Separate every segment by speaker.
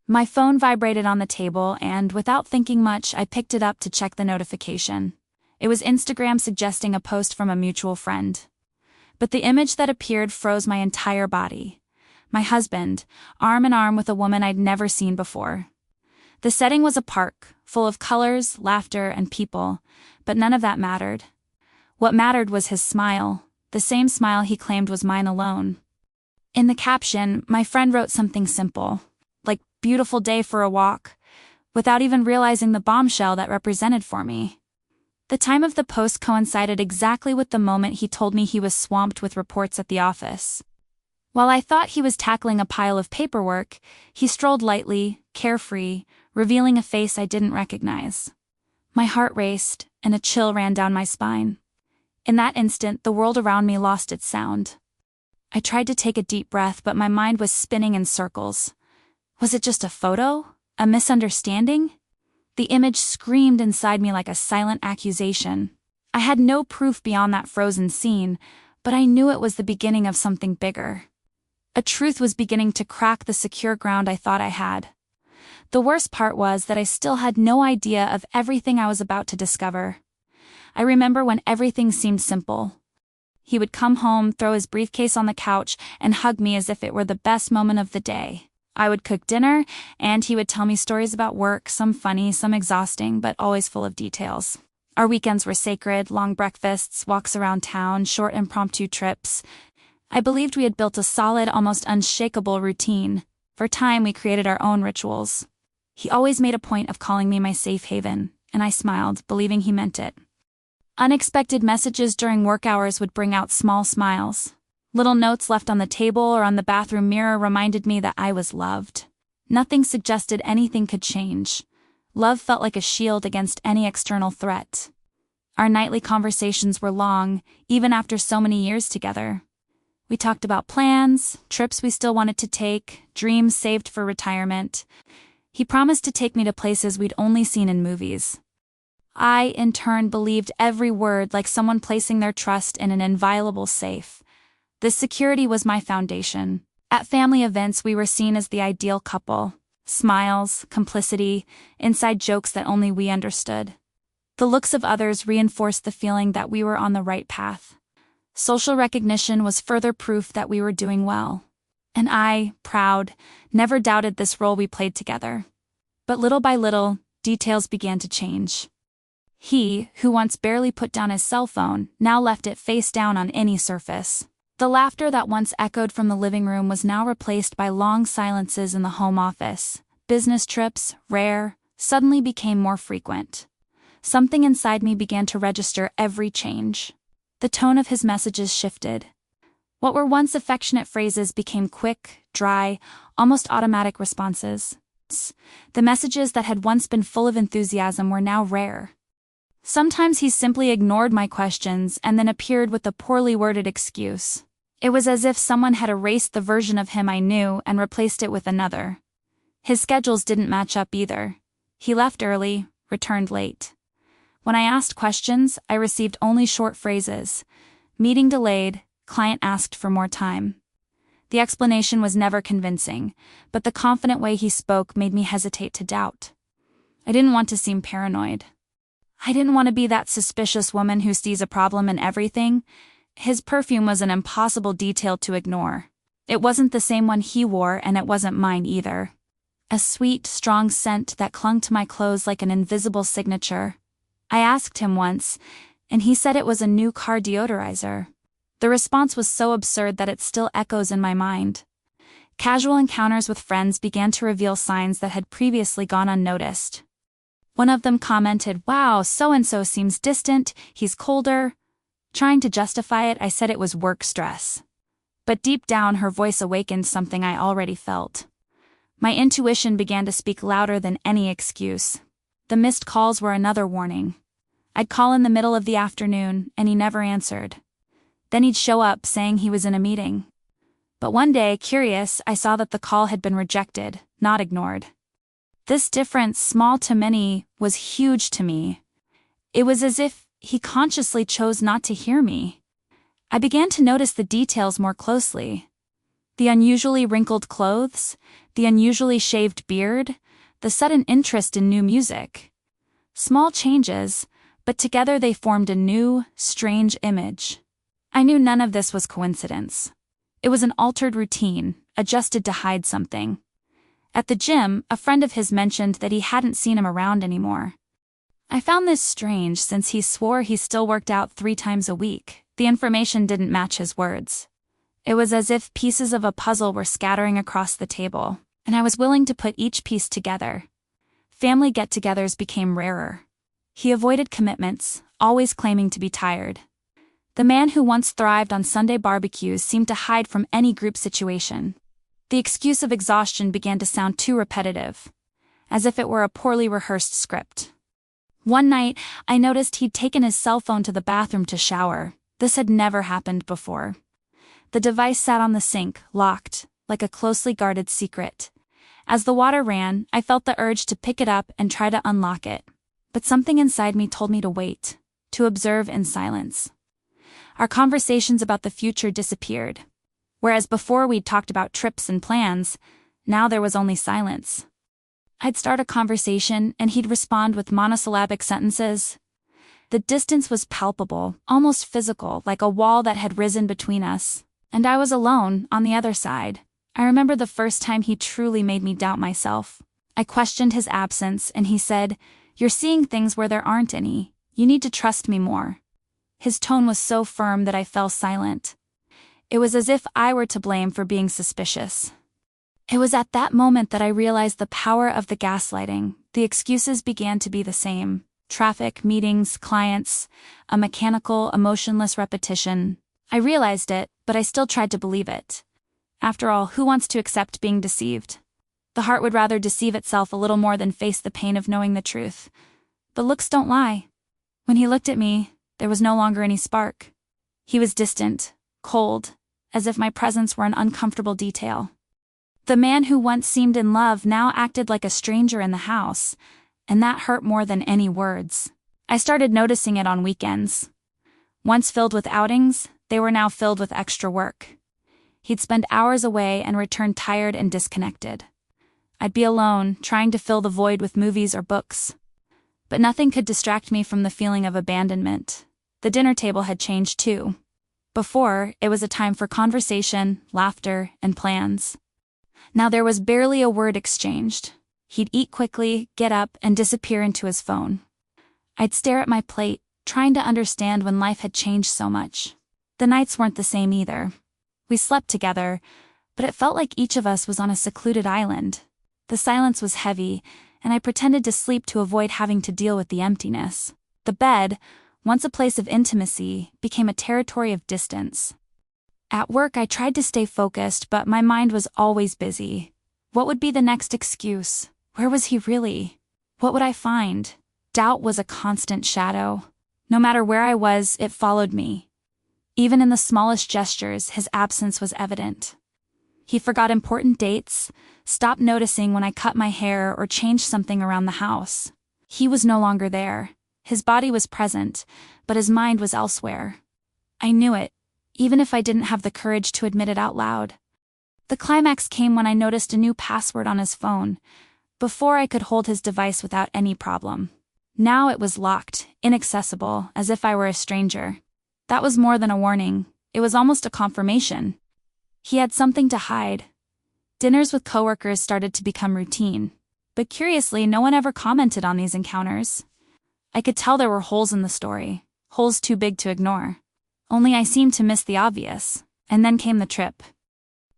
Speaker 1: My phone vibrated on the table and, without thinking much, I picked it up to check the notification. It was Instagram suggesting a post from a mutual friend. But the image that appeared froze my entire body. My husband, arm in arm with a woman I'd never seen before. The setting was a park, full of colors, laughter, and people, but none of that mattered. What mattered was his smile, the same smile he claimed was mine alone. In the caption, my friend wrote something simple, like "beautiful day for a walk," without even realizing the bombshell that represented for me. The time of the post coincided exactly with the moment he told me he was swamped with reports at the office. While I thought he was tackling a pile of paperwork, he strolled lightly, carefree, revealing a face I didn't recognize. My heart raced, and a chill ran down my spine. In that instant, the world around me lost its sound. I tried to take a deep breath, but my mind was spinning in circles. Was it just a photo? A misunderstanding? The image screamed inside me like a silent accusation. I had no proof beyond that frozen scene, but I knew it was the beginning of something bigger. A truth was beginning to crack the secure ground I thought I had. The worst part was that I still had no idea of everything I was about to discover. I remember when everything seemed simple. He would come home, throw his briefcase on the couch, and hug me as if it were the best moment of the day. I would cook dinner, and he would tell me stories about work, some funny, some exhausting, but always full of details. Our weekends were sacred, long breakfasts, walks around town, short impromptu trips. I believed we had built a solid, almost unshakable routine. For time, we created our own rituals. He always made a point of calling me my safe haven, and I smiled, believing he meant it. Unexpected messages during work hours would bring out small smiles. Little notes left on the table or on the bathroom mirror reminded me that I was loved. Nothing suggested anything could change. Love felt like a shield against any external threat. Our nightly conversations were long, even after so many years together. We talked about plans, trips we still wanted to take, dreams saved for retirement. He promised to take me to places we'd only seen in movies. I, in turn, believed every word, like someone placing their trust in an inviolable safe. This security was my foundation. At family events, we were seen as the ideal couple. Smiles, complicity, inside jokes that only we understood. The looks of others reinforced the feeling that we were on the right path. Social recognition was further proof that we were doing well. And I, proud, never doubted this role we played together. But little by little, details began to change. He, who once barely put down his cell phone, now left it face down on any surface. The laughter that once echoed from the living room was now replaced by long silences in the home office. Business trips, rare, suddenly became more frequent. Something inside me began to register every change. The tone of his messages shifted. What were once affectionate phrases became quick, dry, almost automatic responses. The messages that had once been full of enthusiasm were now rare. Sometimes he simply ignored my questions and then appeared with a poorly worded excuse. It was as if someone had erased the version of him I knew and replaced it with another. His schedules didn't match up either. He left early, returned late. When I asked questions, I received only short phrases. Meeting delayed, client asked for more time. The explanation was never convincing, but the confident way he spoke made me hesitate to doubt. I didn't want to seem paranoid. I didn't want to be that suspicious woman who sees a problem in everything. His perfume was an impossible detail to ignore. It wasn't the same one he wore, and it wasn't mine either. A sweet, strong scent that clung to my clothes like an invisible signature. I asked him once, and he said it was a new car deodorizer. The response was so absurd that it still echoes in my mind. Casual encounters with friends began to reveal signs that had previously gone unnoticed. One of them commented, "Wow, so-and-so seems distant, he's colder." Trying to justify it, I said it was work stress. But deep down, her voice awakened something I already felt. My intuition began to speak louder than any excuse. The missed calls were another warning. I'd call in the middle of the afternoon, and he never answered. Then he'd show up, saying he was in a meeting. But one day, curious, I saw that the call had been rejected, not ignored. This difference, small to many, was huge to me. It was as if he consciously chose not to hear me. I began to notice the details more closely. The unusually wrinkled clothes, the unusually shaved beard, the sudden interest in new music. Small changes, but together they formed a new, strange image. I knew none of this was coincidence. It was an altered routine, adjusted to hide something. At the gym, a friend of his mentioned that he hadn't seen him around anymore. I found this strange since he swore he still worked out 3 times a week. The information didn't match his words. It was as if pieces of a puzzle were scattering across the table, and I was willing to put each piece together. Family get-togethers became rarer. He avoided commitments, always claiming to be tired. The man who once thrived on Sunday barbecues seemed to hide from any group situation. The excuse of exhaustion began to sound too repetitive, as if it were a poorly rehearsed script. One night, I noticed he'd taken his cell phone to the bathroom to shower. This had never happened before. The device sat on the sink, locked, like a closely guarded secret. As the water ran, I felt the urge to pick it up and try to unlock it. But something inside me told me to wait, to observe in silence. Our conversations about the future disappeared. Whereas before we'd talked about trips and plans, now there was only silence. I'd start a conversation and he'd respond with monosyllabic sentences. The distance was palpable, almost physical, like a wall that had risen between us. And I was alone, on the other side. I remember the first time he truly made me doubt myself. I questioned his absence and he said, "You're seeing things where there aren't any. You need to trust me more." His tone was so firm that I fell silent. It was as if I were to blame for being suspicious. It was at that moment that I realized the power of the gaslighting. The excuses began to be the same. Traffic, meetings, clients, a mechanical, emotionless repetition. I realized it, but I still tried to believe it. After all, who wants to accept being deceived? The heart would rather deceive itself a little more than face the pain of knowing the truth. But looks don't lie. When he looked at me, there was no longer any spark. He was distant, cold, as if my presence were an uncomfortable detail. The man who once seemed in love now acted like a stranger in the house, and that hurt more than any words. I started noticing it on weekends. Once filled with outings, they were now filled with extra work. He'd spend hours away and return tired and disconnected. I'd be alone, trying to fill the void with movies or books. But nothing could distract me from the feeling of abandonment. The dinner table had changed too. Before, it was a time for conversation, laughter, and plans. Now there was barely a word exchanged. He'd eat quickly, get up, and disappear into his phone. I'd stare at my plate, trying to understand when life had changed so much. The nights weren't the same either. We slept together, but it felt like each of us was on a secluded island. The silence was heavy, and I pretended to sleep to avoid having to deal with the emptiness. The bed, once a place of intimacy, became a territory of distance. At work I tried to stay focused, but my mind was always busy. What would be the next excuse? Where was he really? What would I find? Doubt was a constant shadow. No matter where I was, it followed me. Even in the smallest gestures, his absence was evident. He forgot important dates, stopped noticing when I cut my hair or changed something around the house. He was no longer there. His body was present, but his mind was elsewhere. I knew it, even if I didn't have the courage to admit it out loud. The climax came when I noticed a new password on his phone. Before I could hold his device without any problem. Now it was locked, inaccessible, as if I were a stranger. That was more than a warning. It was almost a confirmation. He had something to hide. Dinners with coworkers started to become routine. But curiously, no one ever commented on these encounters. I could tell there were holes in the story, holes too big to ignore. Only I seemed to miss the obvious. And then came the trip.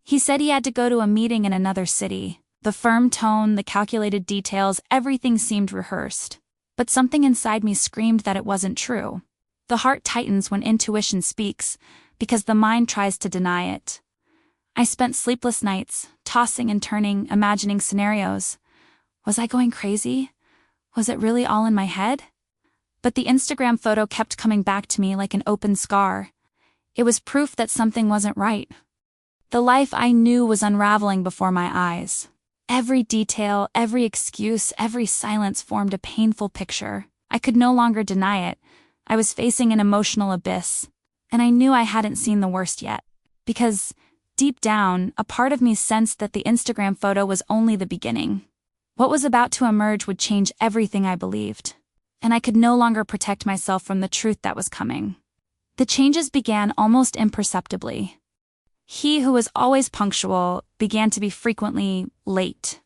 Speaker 1: He said he had to go to a meeting in another city. The firm tone, the calculated details, everything seemed rehearsed. But something inside me screamed that it wasn't true. The heart tightens when intuition speaks, because the mind tries to deny it. I spent sleepless nights, tossing and turning, imagining scenarios. Was I going crazy? Was it really all in my head? But the Instagram photo kept coming back to me like an open scar. It was proof that something wasn't right. The life I knew was unraveling before my eyes. Every detail, every excuse, every silence formed a painful picture. I could no longer deny it. I was facing an emotional abyss, and I knew I hadn't seen the worst yet. Because, Deep down, a part of me sensed that the Instagram photo was only the beginning. What was about to emerge would change everything I believed, and I could no longer protect myself from the truth that was coming. The changes began almost imperceptibly. He, who was always punctual, began to be frequently late.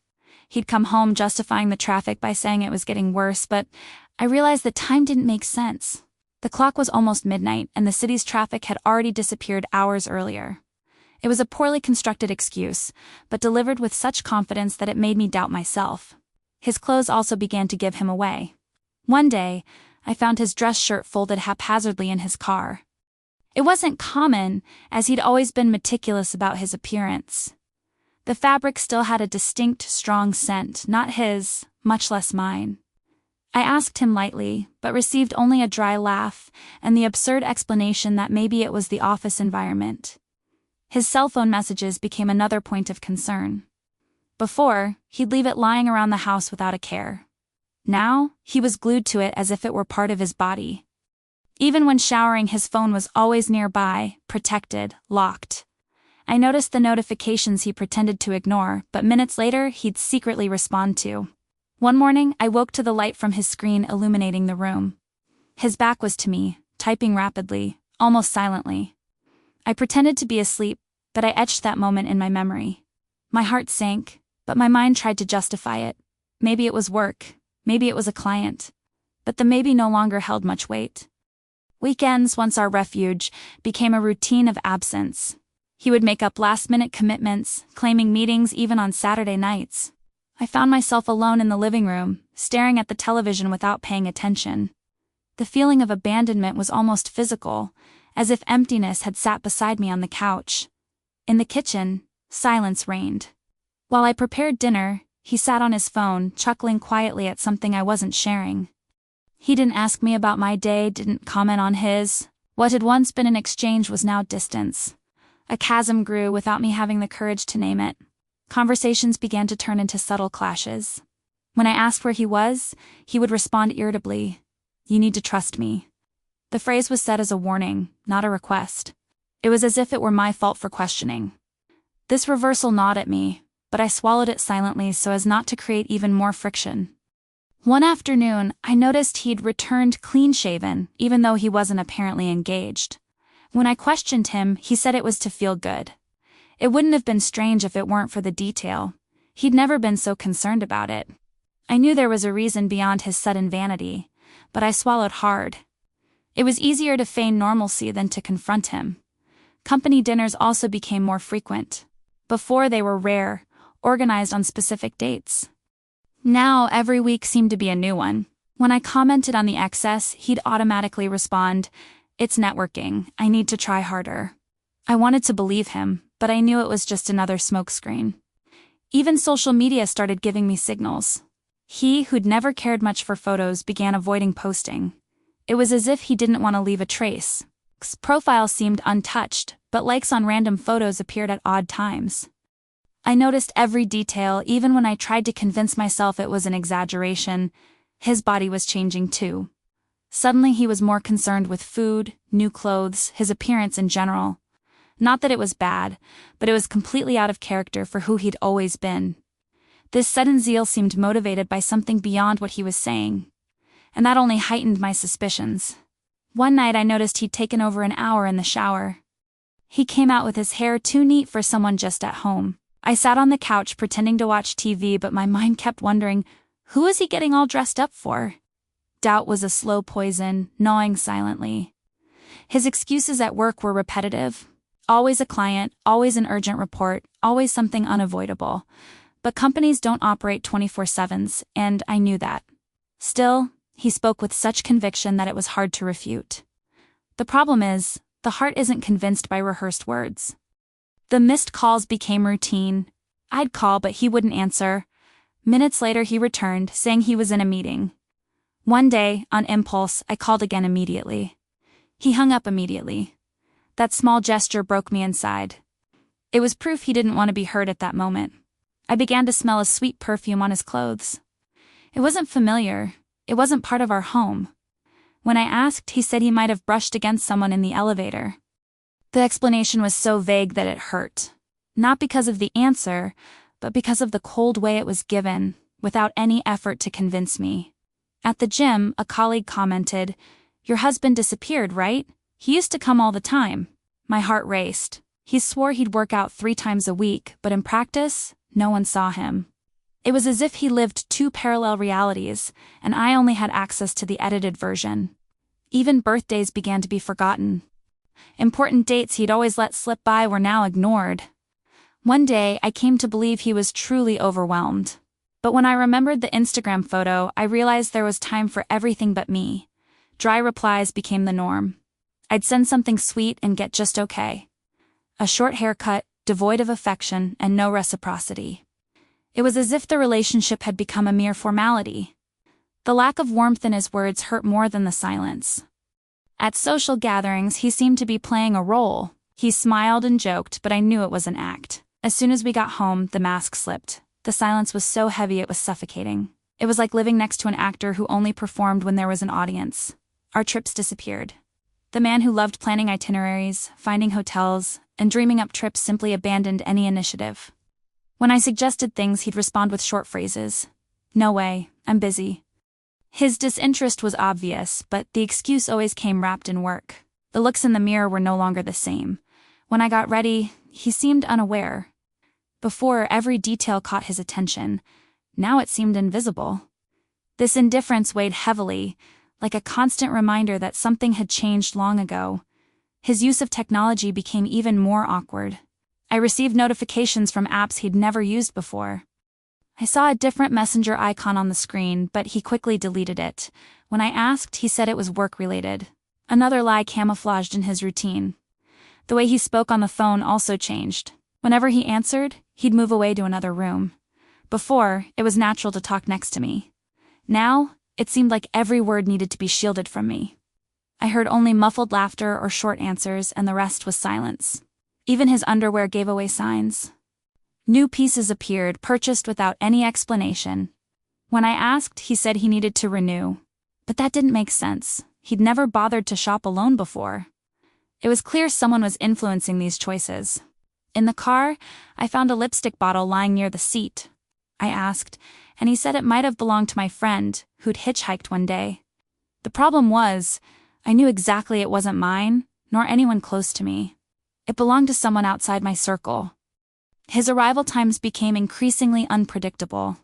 Speaker 1: He'd come home justifying the traffic by saying it was getting worse, but I realized that time didn't make sense. The clock was almost midnight, and the city's traffic had already disappeared hours earlier. It was a poorly constructed excuse, but delivered with such confidence that it made me doubt myself. His clothes also began to give him away. One day, I found his dress shirt folded haphazardly in his car. It wasn't common, as he'd always been meticulous about his appearance. The fabric still had a distinct, strong scent, not his, much less mine. I asked him lightly, but received only a dry laugh and the absurd explanation that maybe it was the office environment. His cell phone messages became another point of concern. Before, he'd leave it lying around the house without a care. Now, he was glued to it as if it were part of his body. Even when showering, his phone was always nearby, protected, locked. I noticed the notifications he pretended to ignore, but minutes later, he'd secretly respond to. One morning, I woke to the light from his screen illuminating the room. His back was to me, typing rapidly, almost silently. I pretended to be asleep, but I etched that moment in my memory. My heart sank, but my mind tried to justify it. Maybe it was work, maybe it was a client. But the maybe no longer held much weight. Weekends, once our refuge, became a routine of absence. He would make up last-minute commitments, claiming meetings even on Saturday nights. I found myself alone in the living room, staring at the television without paying attention. The feeling of abandonment was almost physical, as if emptiness had sat beside me on the couch. In the kitchen, silence reigned. While I prepared dinner, he sat on his phone, chuckling quietly at something I wasn't sharing. He didn't ask me about my day, didn't comment on his. What had once been an exchange was now distance. A chasm grew without me having the courage to name it. Conversations began to turn into subtle clashes. When I asked where he was, he would respond irritably, "You need to trust me." The phrase was said as a warning, not a request. It was as if it were my fault for questioning. This reversal gnawed at me, but I swallowed it silently so as not to create even more friction. One afternoon, I noticed he'd returned clean-shaven, even though he wasn't apparently engaged. When I questioned him, he said it was to feel good. It wouldn't have been strange if it weren't for the detail. He'd never been so concerned about it. I knew there was a reason beyond his sudden vanity, but I swallowed hard. It was easier to feign normalcy than to confront him. Company dinners also became more frequent. Before, they were rare, organized on specific dates. Now, every week seemed to be a new one. When I commented on the excess, he'd automatically respond, "It's networking, I need to try harder." I wanted to believe him, but I knew it was just another smokescreen. Even social media started giving me signals. He, who'd never cared much for photos, began avoiding posting. It was as if he didn't want to leave a trace. His profile seemed untouched, but likes on random photos appeared at odd times. I noticed every detail, even when I tried to convince myself it was an exaggeration. His body was changing too. Suddenly he was more concerned with food, new clothes, his appearance in general. Not that it was bad, but it was completely out of character for who he'd always been. This sudden zeal seemed motivated by something beyond what he was saying, and that only heightened my suspicions. One night I noticed he'd taken over an hour in the shower. He came out with his hair too neat for someone just at home. I sat on the couch pretending to watch TV, but my mind kept wondering, who is he getting all dressed up for? Doubt was a slow poison, gnawing silently. His excuses at work were repetitive. Always a client, always an urgent report, always something unavoidable. But companies don't operate 24/7s, and I knew that. Still, he spoke with such conviction that it was hard to refute. The problem is, the heart isn't convinced by rehearsed words. The missed calls became routine. I'd call, but he wouldn't answer. Minutes later he returned, saying he was in a meeting. One day, on impulse, I called again immediately. He hung up immediately. That small gesture broke me inside. It was proof he didn't want to be heard at that moment. I began to smell a sweet perfume on his clothes. It wasn't familiar. It wasn't part of our home. When I asked, he said he might have brushed against someone in the elevator. The explanation was so vague that it hurt. Not because of the answer, but because of the cold way it was given, without any effort to convince me. At the gym, a colleague commented, "Your husband disappeared, right? He used to come all the time." My heart raced. He swore he'd work out 3 times a week, but in practice, no one saw him. It was as if he lived 2 parallel realities, and I only had access to the edited version. Even birthdays began to be forgotten. Important dates he'd always let slip by were now ignored. One day, I came to believe he was truly overwhelmed. But when I remembered the Instagram photo, I realized there was time for everything but me. Dry replies became the norm. I'd send something sweet and get just okay. A short haircut, devoid of affection, and no reciprocity. It was as if the relationship had become a mere formality. The lack of warmth in his words hurt more than the silence. At social gatherings, he seemed to be playing a role. He smiled and joked, but I knew it was an act. As soon as we got home, the mask slipped. The silence was so heavy it was suffocating. It was like living next to an actor who only performed when there was an audience. Our trips disappeared. The man who loved planning itineraries, finding hotels, and dreaming up trips simply abandoned any initiative. When I suggested things, he'd respond with short phrases. "No way, I'm busy." His disinterest was obvious, but the excuse always came wrapped in work. The looks in the mirror were no longer the same. When I got ready, he seemed unaware. Before, every detail caught his attention. Now it seemed invisible. This indifference weighed heavily, like a constant reminder that something had changed long ago. His use of technology became even more awkward. I received notifications from apps he'd never used before. I saw a different messenger icon on the screen, but he quickly deleted it. When I asked, he said it was work-related. Another lie camouflaged in his routine. The way he spoke on the phone also changed. Whenever he answered, he'd move away to another room. Before, it was natural to talk next to me. Now, it seemed like every word needed to be shielded from me. I heard only muffled laughter or short answers, and the rest was silence. Even his underwear gave away signs. New pieces appeared, purchased without any explanation. When I asked, he said he needed to renew. But that didn't make sense. He'd never bothered to shop alone before. It was clear someone was influencing these choices. In the car, I found a lipstick bottle lying near the seat. I asked, and he said it might have belonged to my friend, who'd hitchhiked one day. The problem was, I knew exactly it wasn't mine, nor anyone close to me. It belonged to someone outside my circle. His arrival times became increasingly unpredictable.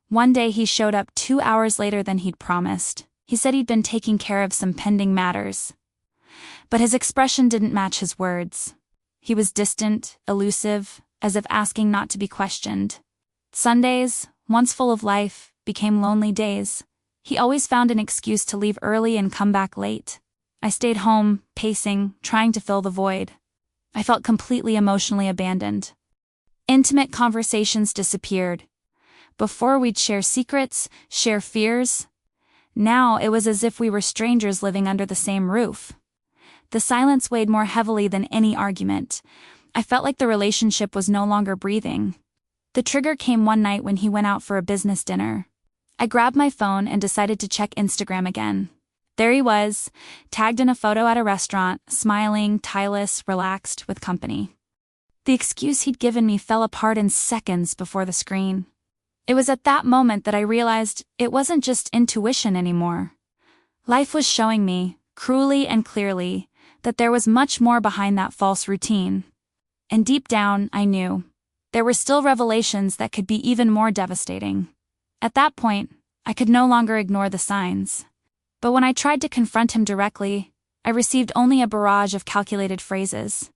Speaker 1: One day he showed up 2 hours later than he'd promised. He said he'd been taking care of some pending matters. But his expression didn't match his words. He was distant, elusive, as if asking not to be questioned. Sundays, once full of life, became lonely days. He always found an excuse to leave early and come back late. I stayed home, pacing, trying to fill the void. I felt completely emotionally abandoned. Intimate conversations disappeared. Before we'd share secrets, share fears. Now it was as if we were strangers living under the same roof. The silence weighed more heavily than any argument. I felt like the relationship was no longer breathing. The trigger came one night when he went out for a business dinner. I grabbed my phone and decided to check Instagram again. There he was, tagged in a photo at a restaurant, smiling, tieless, relaxed, with company. The excuse he'd given me fell apart in seconds before the screen. It was at that moment that I realized it wasn't just intuition anymore. Life was showing me, cruelly and clearly, that there was much more behind that false routine. And deep down, I knew. There were still revelations that could be even more devastating. At that point, I could no longer ignore the signs. But when I tried to confront him directly, I received only a barrage of calculated phrases.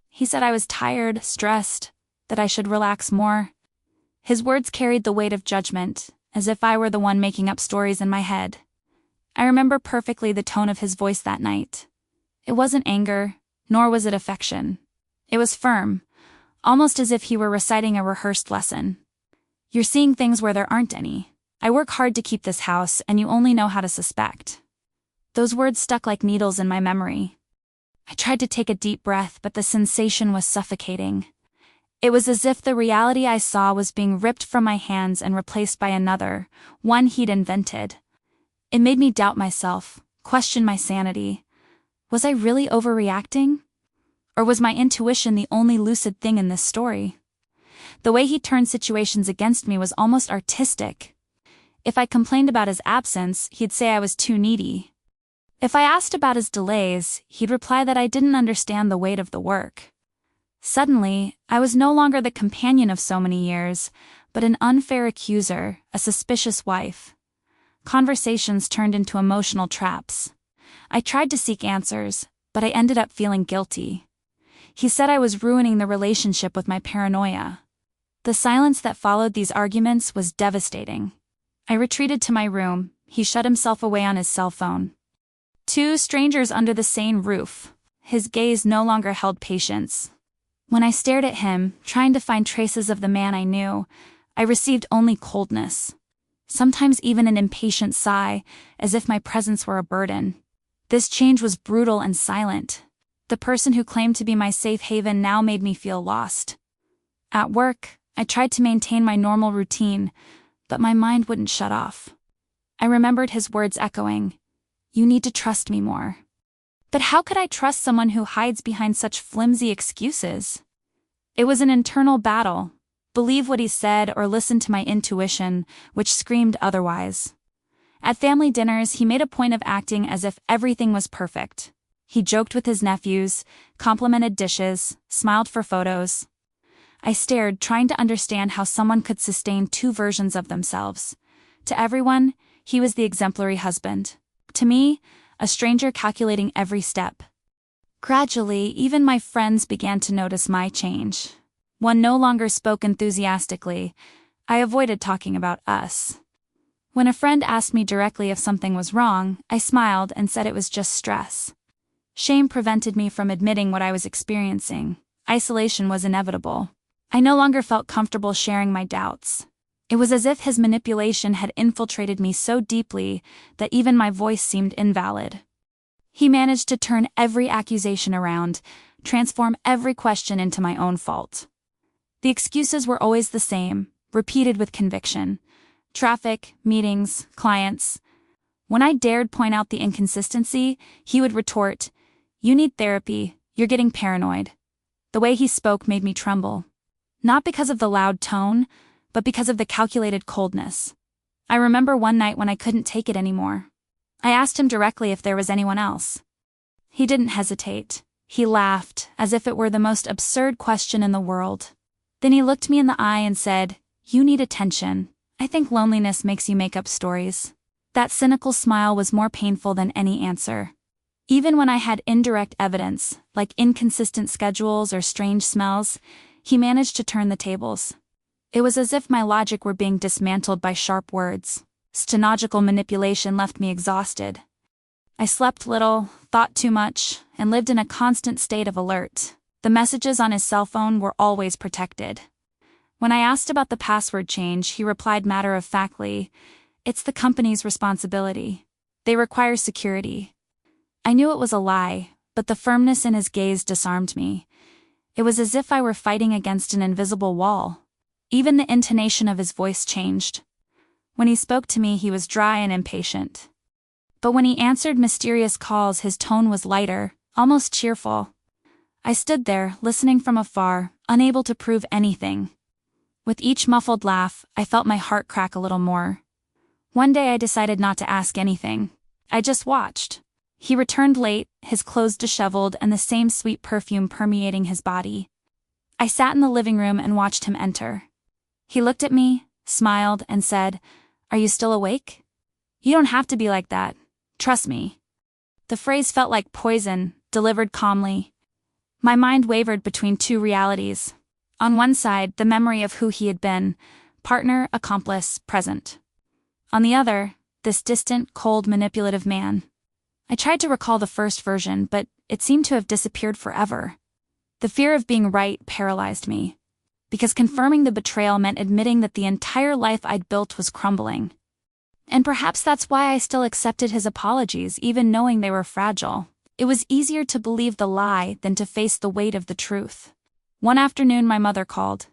Speaker 1: He said I was tired, stressed, that I should relax more. His words carried the weight of judgment, as if I were the one making up stories in my head. I remember perfectly the tone of his voice that night. It wasn't anger, nor was it affection. It was firm, almost as if he were reciting a rehearsed lesson. "You're seeing things where there aren't any. I work hard to keep this house, and you only know how to suspect." Those words stuck like needles in my memory. I tried to take a deep breath, but the sensation was suffocating. It was as if the reality I saw was being ripped from my hands and replaced by another, one he'd invented. It made me doubt myself, question my sanity. Was I really overreacting? Or was my intuition the only lucid thing in this story? The way he turned situations against me was almost artistic. If I complained about his absence, he'd say I was too needy. If I asked about his delays, he'd reply that I didn't understand the weight of the work. Suddenly, I was no longer the companion of so many years, but an unfair accuser, a suspicious wife. Conversations turned into emotional traps. I tried to seek answers, but I ended up feeling guilty. He said I was ruining the relationship with my paranoia. The silence that followed these arguments was devastating. I retreated to my room. He shut himself away on his cell phone. Two strangers under the same roof. His gaze no longer held patience. When I stared at him, trying to find traces of the man I knew, I received only coldness. Sometimes even an impatient sigh, as if my presence were a burden. This change was brutal and silent. The person who claimed to be my safe haven now made me feel lost. At work, I tried to maintain my normal routine, but my mind wouldn't shut off. I remembered his words echoing, "You need to trust me more." But how could I trust someone who hides behind such flimsy excuses? It was an internal battle. Believe what he said or listen to my intuition, which screamed otherwise. At family dinners, he made a point of acting as if everything was perfect. He joked with his nephews, complimented dishes, smiled for photos. I stared, trying to understand how someone could sustain two versions of themselves. To everyone, he was the exemplary husband. To me, a stranger calculating every step. Gradually, even my friends began to notice my change. One no longer spoke enthusiastically. I avoided talking about us. When a friend asked me directly if something was wrong, I smiled and said it was just stress. Shame prevented me from admitting what I was experiencing. Isolation was inevitable. I no longer felt comfortable sharing my doubts. It was as if his manipulation had infiltrated me so deeply that even my voice seemed invalid. He managed to turn every accusation around, transform every question into my own fault. The excuses were always the same, repeated with conviction. Traffic, meetings, clients. When I dared point out the inconsistency, he would retort, "You need therapy, you're getting paranoid." The way he spoke made me tremble. Not because of the loud tone, but because of the calculated coldness. I remember one night when I couldn't take it anymore. I asked him directly if there was anyone else. He didn't hesitate. He laughed, as if it were the most absurd question in the world. Then he looked me in the eye and said, "You need attention. I think loneliness makes you make up stories." That cynical smile was more painful than any answer. Even when I had indirect evidence, like inconsistent schedules or strange smells, he managed to turn the tables. It was as if my logic were being dismantled by sharp words. Stenogical manipulation left me exhausted. I slept little, thought too much, and lived in a constant state of alert. The messages on his cell phone were always protected. When I asked about the password change, he replied matter-of-factly, "It's the company's responsibility. They require security." I knew it was a lie, but the firmness in his gaze disarmed me. It was as if I were fighting against an invisible wall. Even the intonation of his voice changed. When he spoke to me, he was dry and impatient. But when he answered mysterious calls, his tone was lighter, almost cheerful. I stood there, listening from afar, unable to prove anything. With each muffled laugh, I felt my heart crack a little more. One day I decided not to ask anything. I just watched. He returned late, his clothes disheveled and the same sweet perfume permeating his body. I sat in the living room and watched him enter. He looked at me, smiled, and said, "Are you still awake? You don't have to be like that. Trust me." The phrase felt like poison, delivered calmly. My mind wavered between two realities. On one side, the memory of who he had been, partner, accomplice, present. On the other, this distant, cold, manipulative man. I tried to recall the first version, but it seemed to have disappeared forever. The fear of being right paralyzed me, because confirming the betrayal meant admitting that the entire life I'd built was crumbling. And perhaps that's why I still accepted his apologies, even knowing they were fragile. It was easier to believe the lie than to face the weight of the truth. One afternoon, my mother called.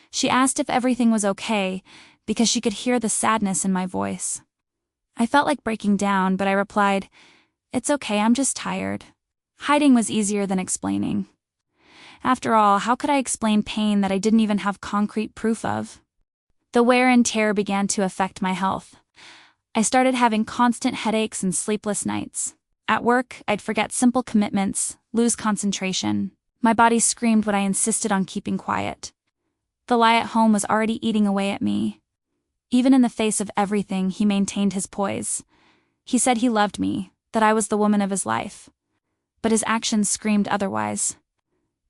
Speaker 1: She asked if everything was okay, because she could hear the sadness in my voice. I felt like breaking down, but I replied, "It's okay, I'm just tired." Hiding was easier than explaining. After all, how could I explain pain that I didn't even have concrete proof of? The wear and tear began to affect my health. I started having constant headaches and sleepless nights. At work, I'd forget simple commitments, lose concentration. My body screamed when I insisted on keeping quiet. The lie at home was already eating away at me. Even in the face of everything, he maintained his poise. He said he loved me, that I was the woman of his life. But his actions screamed otherwise.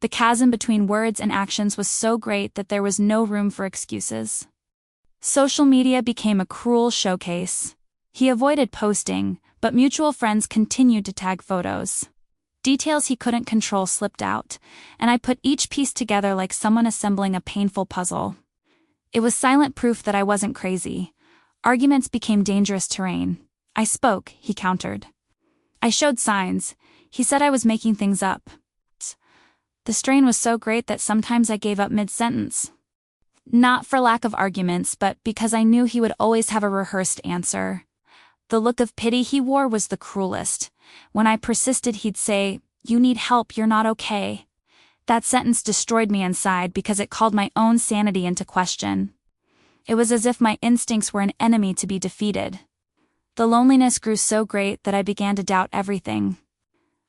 Speaker 1: The chasm between words and actions was so great that there was no room for excuses. Social media became a cruel showcase. He avoided posting, but mutual friends continued to tag photos. Details he couldn't control slipped out, and I put each piece together like someone assembling a painful puzzle. It was silent proof that I wasn't crazy. Arguments became dangerous terrain. I spoke, he countered. I showed signs. He said I was making things up. The strain was so great that sometimes I gave up mid-sentence. Not for lack of arguments, but because I knew he would always have a rehearsed answer. The look of pity he wore was the cruelest. When I persisted, he'd say, "You need help, you're not okay." That sentence destroyed me inside because it called my own sanity into question. It was as if my instincts were an enemy to be defeated. The loneliness grew so great that I began to doubt everything.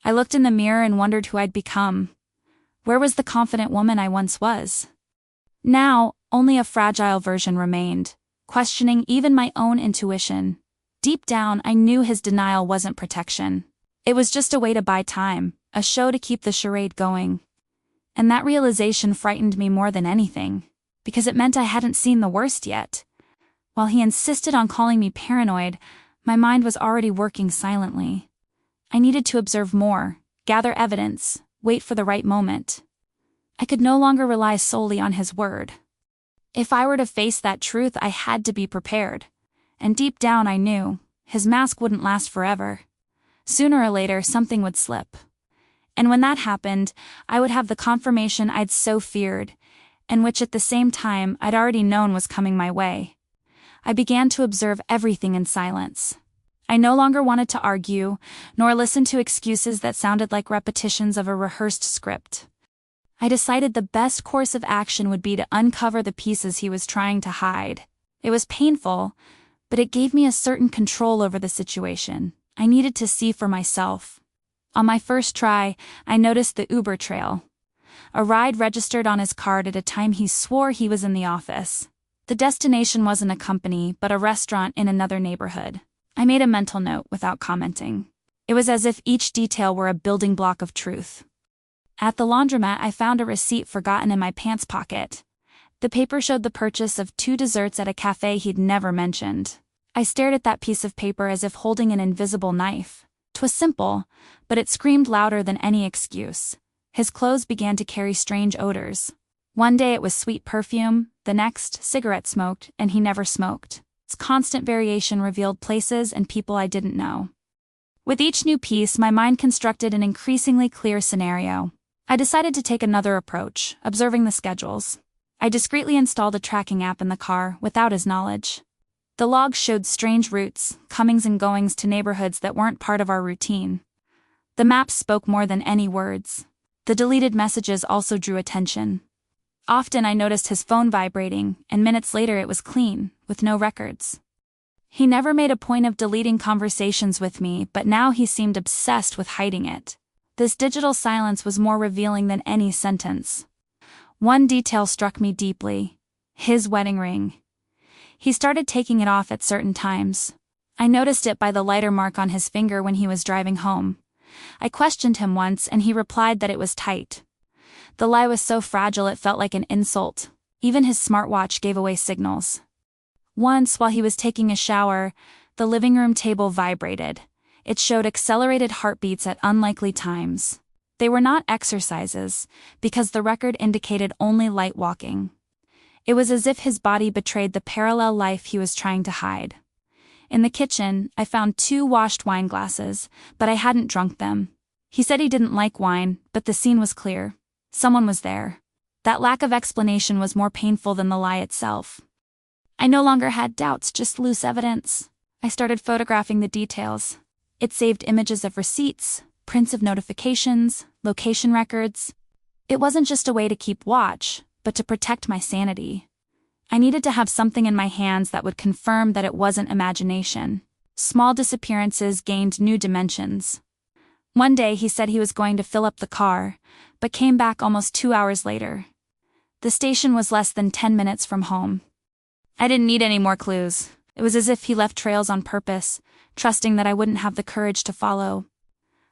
Speaker 1: I looked in the mirror and wondered who I'd become. Where was the confident woman I once was? Now, only a fragile version remained, questioning even my own intuition. Deep down, I knew his denial wasn't protection. It was just a way to buy time, a show to keep the charade going. And that realization frightened me more than anything, because it meant I hadn't seen the worst yet. While he insisted on calling me paranoid, my mind was already working silently. I needed to observe more, gather evidence, wait for the right moment. I could no longer rely solely on his word. If I were to face that truth, I had to be prepared. And deep down I knew, his mask wouldn't last forever. Sooner or later, something would slip. And when that happened, I would have the confirmation I'd so feared, and which at the same time I'd already known was coming my way. I began to observe everything in silence. I no longer wanted to argue, nor listen to excuses that sounded like repetitions of a rehearsed script. I decided the best course of action would be to uncover the pieces he was trying to hide. It was painful, but it gave me a certain control over the situation. I needed to see for myself. On my first try, I noticed the Uber trail. A ride registered on his card at a time he swore he was in the office. The destination wasn't a company, but a restaurant in another neighborhood. I made a mental note without commenting. It was as if each detail were a building block of truth. At the laundromat, I found a receipt forgotten in my pants pocket. The paper showed the purchase of 2 desserts at a cafe he'd never mentioned. I stared at that piece of paper as if holding an invisible knife. 'Twas simple, but it screamed louder than any excuse. His clothes began to carry strange odors. One day it was sweet perfume, the next, cigarette smoke, and he never smoked. Its constant variation revealed places and people I didn't know. With each new piece, my mind constructed an increasingly clear scenario. I decided to take another approach, observing the schedules. I discreetly installed a tracking app in the car, without his knowledge. The logs showed strange routes, comings and goings to neighborhoods that weren't part of our routine. The maps spoke more than any words. The deleted messages also drew attention. Often I noticed his phone vibrating, and minutes later it was clean, with no records. He never made a point of deleting conversations with me, but now he seemed obsessed with hiding it. This digital silence was more revealing than any sentence. One detail struck me deeply: his wedding ring. He started taking it off at certain times. I noticed it by the lighter mark on his finger when he was driving home. I questioned him once and he replied that it was tight. The lie was so fragile it felt like an insult. Even his smartwatch gave away signals. Once, while he was taking a shower, the living room table vibrated. It showed accelerated heartbeats at unlikely times. They were not exercises, because the record indicated only light walking. It was as if his body betrayed the parallel life he was trying to hide. In the kitchen, I found 2 washed wine glasses, but I hadn't drunk them. He said he didn't like wine, but the scene was clear. Someone was there. That lack of explanation was more painful than the lie itself. I no longer had doubts, just loose evidence. I started photographing the details. It saved images of receipts, prints of notifications, location records. It wasn't just a way to keep watch, but to protect my sanity. I needed to have something in my hands that would confirm that it wasn't imagination. Small disappearances gained new dimensions. One day he said he was going to fill up the car, but came back almost 2 hours later. The station was less than 10 minutes from home. I didn't need any more clues. It was as if he left trails on purpose, trusting that I wouldn't have the courage to follow.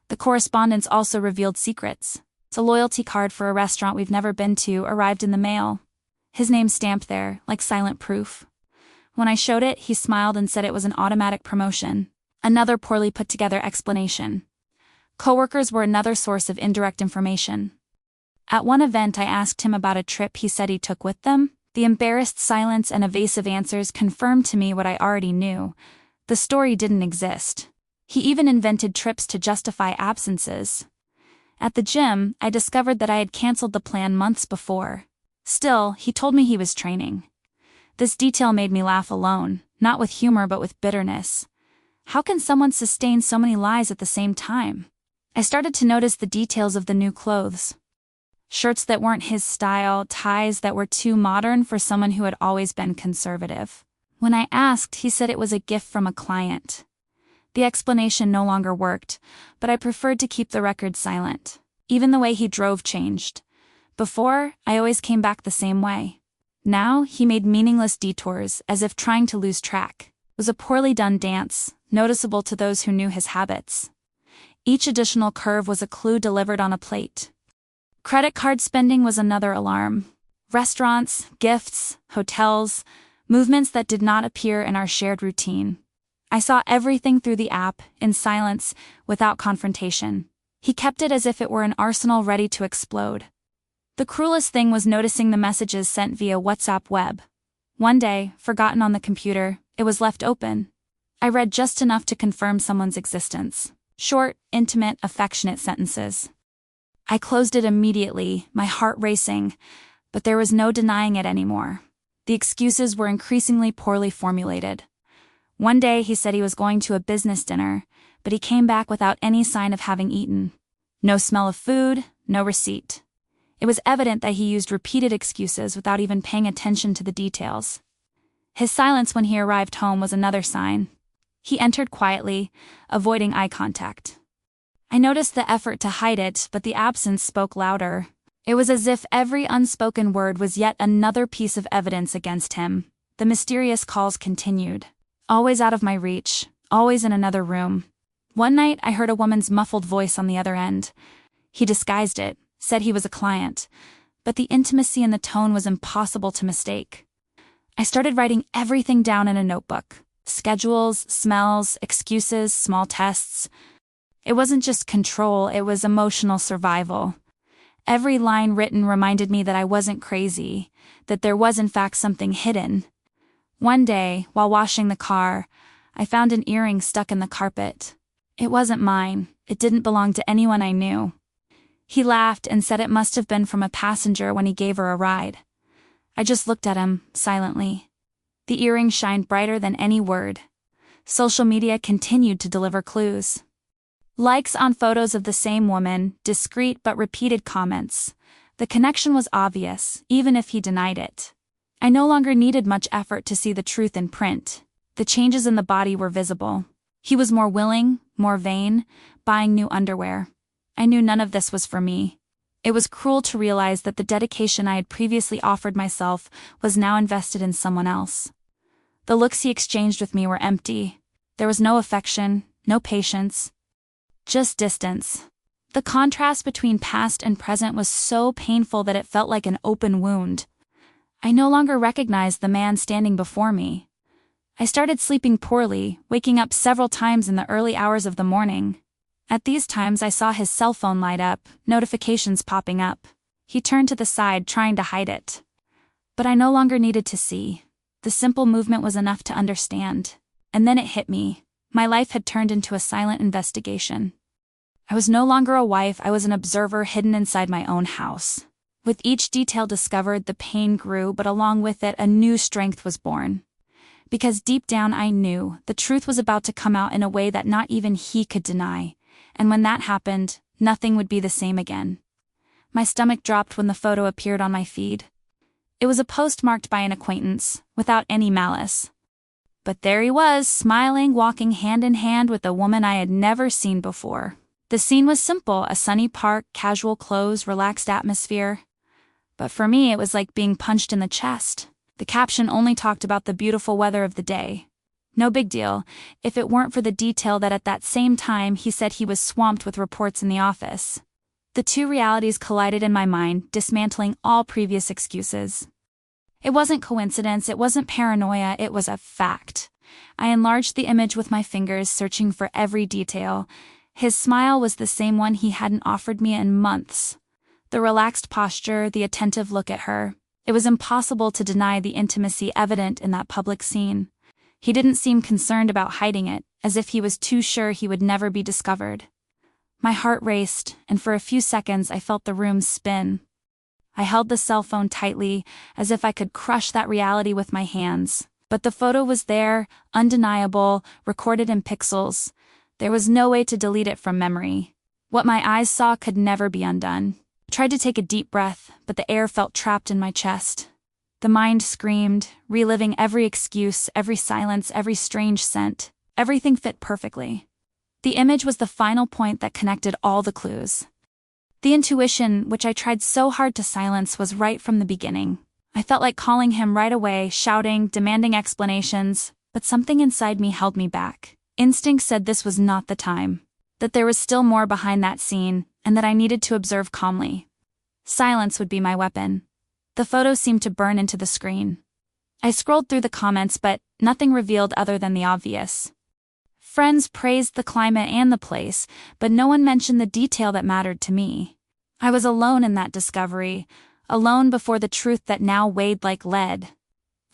Speaker 1: The correspondence also revealed secrets. A loyalty card for a restaurant we've never been to arrived in the mail. His name stamped there, like silent proof. When I showed it, he smiled and said it was an automatic promotion. Another poorly put together explanation. Coworkers were another source of indirect information. At one event I asked him about a trip he said he took with them. The embarrassed silence and evasive answers confirmed to me what I already knew. The story didn't exist. He even invented trips to justify absences. At the gym, I discovered that I had canceled the plan months before. Still, he told me he was training. This detail made me laugh alone, not with humor but with bitterness. How can someone sustain so many lies at the same time? I started to notice the details of the new clothes. Shirts that weren't his style, ties that were too modern for someone who had always been conservative. When I asked, he said it was a gift from a client. The explanation no longer worked, but I preferred to keep the record silent. Even the way he drove changed. Before, I always came back the same way. Now, he made meaningless detours, as if trying to lose track. It was a poorly done dance, noticeable to those who knew his habits. Each additional curve was a clue delivered on a plate. Credit card spending was another alarm. Restaurants, gifts, hotels, movements that did not appear in our shared routine. I saw everything through the app, in silence, without confrontation. He kept it as if it were an arsenal ready to explode. The cruelest thing was noticing the messages sent via WhatsApp web. One day, forgotten on the computer, it was left open. I read just enough to confirm someone's existence. Short, intimate, affectionate sentences. I closed it immediately, my heart racing, but there was no denying it anymore. The excuses were increasingly poorly formulated. One day he said he was going to a business dinner, but he came back without any sign of having eaten. No smell of food, no receipt. It was evident that he used repeated excuses without even paying attention to the details. His silence when he arrived home was another sign. He entered quietly, avoiding eye contact. I noticed the effort to hide it, but the absence spoke louder. It was as if every unspoken word was yet another piece of evidence against him. The mysterious calls continued. Always out of my reach, always in another room. One night I heard a woman's muffled voice on the other end. He disguised it, said he was a client, but the intimacy in the tone was impossible to mistake. I started writing everything down in a notebook. Schedules, smells, excuses, small tests. It wasn't just control, it was emotional survival. Every line written reminded me that I wasn't crazy, that there was in fact something hidden. One day, while washing the car, I found an earring stuck in the carpet. It wasn't mine. It didn't belong to anyone I knew. He laughed and said it must have been from a passenger when he gave her a ride. I just looked at him, silently. The earring shined brighter than any word. Social media continued to deliver clues. Likes on photos of the same woman, discreet but repeated comments. The connection was obvious, even if he denied it. I no longer needed much effort to see the truth in print. The changes in the body were visible. He was more willing, more vain, buying new underwear. I knew none of this was for me. It was cruel to realize that the dedication I had previously offered myself was now invested in someone else. The looks he exchanged with me were empty. There was no affection, no patience, just distance. The contrast between past and present was so painful that it felt like an open wound. I no longer recognized the man standing before me. I started sleeping poorly, waking up several times in the early hours of the morning. At these times I saw his cell phone light up, notifications popping up. He turned to the side, trying to hide it. But I no longer needed to see. The simple movement was enough to understand. And then it hit me. My life had turned into a silent investigation. I was no longer a wife, I was an observer hidden inside my own house. With each detail discovered, the pain grew, but along with it, a new strength was born. Because deep down I knew the truth was about to come out in a way that not even he could deny. And when that happened, nothing would be the same again. My stomach dropped when the photo appeared on my feed. It was a post marked by an acquaintance, without any malice. But there he was, smiling, walking hand in hand with a woman I had never seen before. The scene was simple, a sunny park, casual clothes, relaxed atmosphere. But for me, it was like being punched in the chest. The caption only talked about the beautiful weather of the day. No big deal, if it weren't for the detail that at that same time he said he was swamped with reports in the office. The two realities collided in my mind, dismantling all previous excuses. It wasn't coincidence, it wasn't paranoia, it was a fact. I enlarged the image with my fingers, searching for every detail. His smile was the same one he hadn't offered me in months. The relaxed posture, the attentive look at her. It was impossible to deny the intimacy evident in that public scene. He didn't seem concerned about hiding it, as if he was too sure he would never be discovered. My heart raced, and for a few seconds I felt the room spin. I held the cell phone tightly, as if I could crush that reality with my hands. But the photo was there, undeniable, recorded in pixels. There was no way to delete it from memory. What my eyes saw could never be undone. I tried to take a deep breath, but the air felt trapped in my chest. The mind screamed, reliving every excuse, every silence, every strange scent. Everything fit perfectly. The image was the final point that connected all the clues. The intuition, which I tried so hard to silence, was right from the beginning. I felt like calling him right away, shouting, demanding explanations, but something inside me held me back. Instinct said this was not the time, that there was still more behind that scene, and that I needed to observe calmly. Silence would be my weapon. The photo seemed to burn into the screen. I scrolled through the comments, but nothing revealed other than the obvious. Friends praised the climate and the place, but no one mentioned the detail that mattered to me. I was alone in that discovery, alone before the truth that now weighed like lead.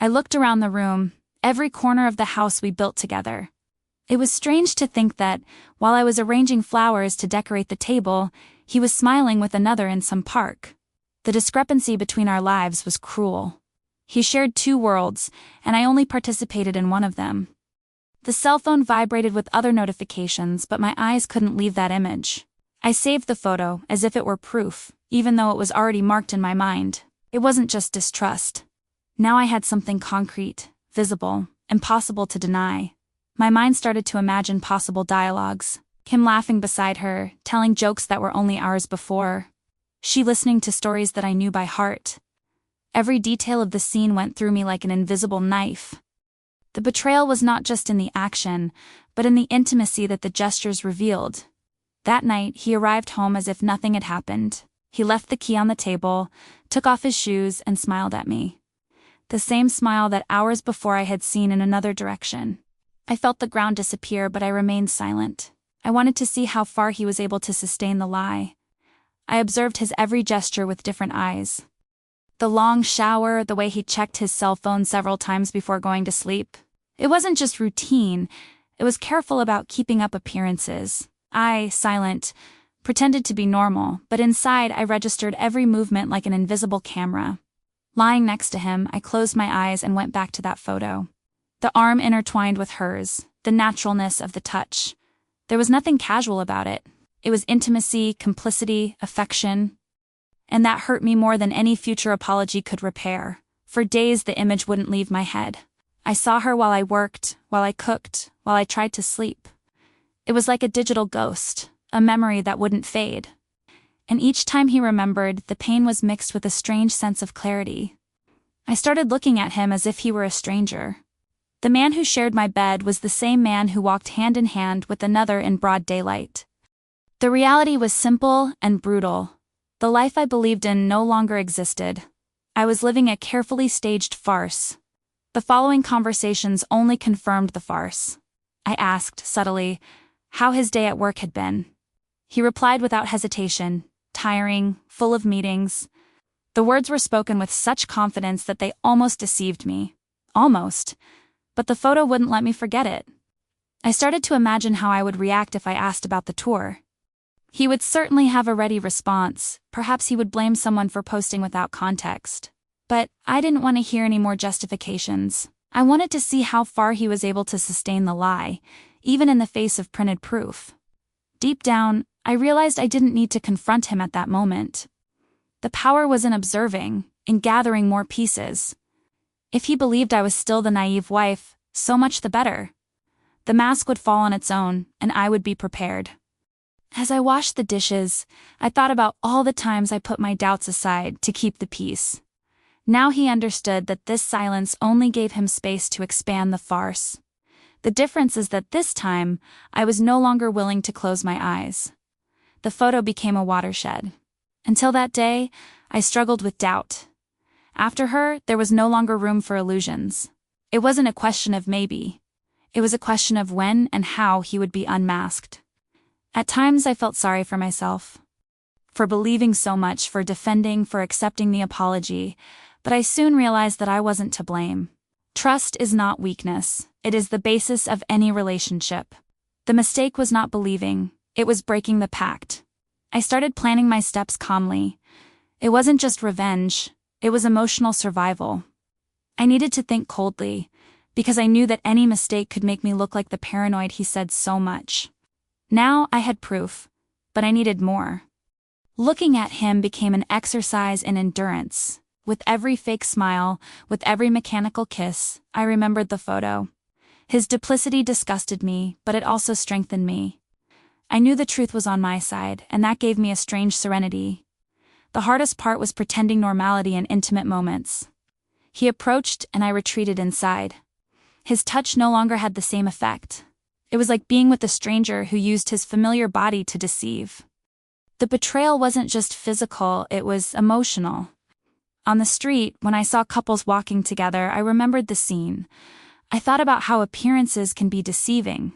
Speaker 1: I looked around the room, every corner of the house we built together. It was strange to think that, while I was arranging flowers to decorate the table, he was smiling with another in some park. The discrepancy between our lives was cruel. He shared two worlds, and I only participated in one of them. The cell phone vibrated with other notifications, but my eyes couldn't leave that image. I saved the photo, as if it were proof, even though it was already marked in my mind. It wasn't just distrust. Now I had something concrete, visible, impossible to deny. My mind started to imagine possible dialogues. Him laughing beside her, telling jokes that were only ours before. She listening to stories that I knew by heart. Every detail of the scene went through me like an invisible knife. The betrayal was not just in the action, but in the intimacy that the gestures revealed. That night, he arrived home as if nothing had happened. He left the key on the table, took off his shoes, and smiled at me. The same smile that hours before I had seen in another direction. I felt the ground disappear, but I remained silent. I wanted to see how far he was able to sustain the lie. I observed his every gesture with different eyes. The long shower, the way he checked his cell phone several times before going to sleep. It wasn't just routine, it was careful about keeping up appearances. I, silent, pretended to be normal, but inside I registered every movement like an invisible camera. Lying next to him, I closed my eyes and went back to that photo. The arm intertwined with hers, the naturalness of the touch. There was nothing casual about it. It was intimacy, complicity, affection. And that hurt me more than any future apology could repair. For days the image wouldn't leave my head. I saw her while I worked, while I cooked, while I tried to sleep. It was like a digital ghost, a memory that wouldn't fade. And each time he remembered, the pain was mixed with a strange sense of clarity. I started looking at him as if he were a stranger. The man who shared my bed was the same man who walked hand in hand with another in broad daylight. The reality was simple and brutal. The life I believed in no longer existed. I was living a carefully staged farce. The following conversations only confirmed the farce. I asked, subtly, how his day at work had been. He replied without hesitation, tiring, full of meetings. The words were spoken with such confidence that they almost deceived me. Almost. But the photo wouldn't let me forget it. I started to imagine how I would react if I asked about the tour. He would certainly have a ready response. Perhaps he would blame someone for posting without context. But I didn't want to hear any more justifications. I wanted to see how far he was able to sustain the lie, even in the face of printed proof. Deep down, I realized I didn't need to confront him at that moment. The power was in observing, in gathering more pieces. If he believed I was still the naive wife, so much the better. The mask would fall on its own, and I would be prepared. As I washed the dishes, I thought about all the times I put my doubts aside to keep the peace. Now he understood that this silence only gave him space to expand the farce. The difference is that this time, I was no longer willing to close my eyes. The photo became a watershed. Until that day, I struggled with doubt. After her, there was no longer room for illusions. It wasn't a question of maybe. It was a question of when and how he would be unmasked. At times I felt sorry for myself. For believing so much, for defending, for accepting the apology, but I soon realized that I wasn't to blame. Trust is not weakness. It is the basis of any relationship. The mistake was not believing. It was breaking the pact. I started planning my steps calmly. It wasn't just revenge. It was emotional survival. I needed to think coldly, because I knew that any mistake could make me look like the paranoid he said so much. Now I had proof, but I needed more. Looking at him became an exercise in endurance. With every fake smile, with every mechanical kiss, I remembered the photo. His duplicity disgusted me, but it also strengthened me. I knew the truth was on my side, and that gave me a strange serenity. The hardest part was pretending normality in intimate moments. He approached, and I retreated inside. His touch no longer had the same effect. It was like being with a stranger who used his familiar body to deceive. The betrayal wasn't just physical, it was emotional. On the street, when I saw couples walking together, I remembered the scene. I thought about how appearances can be deceiving.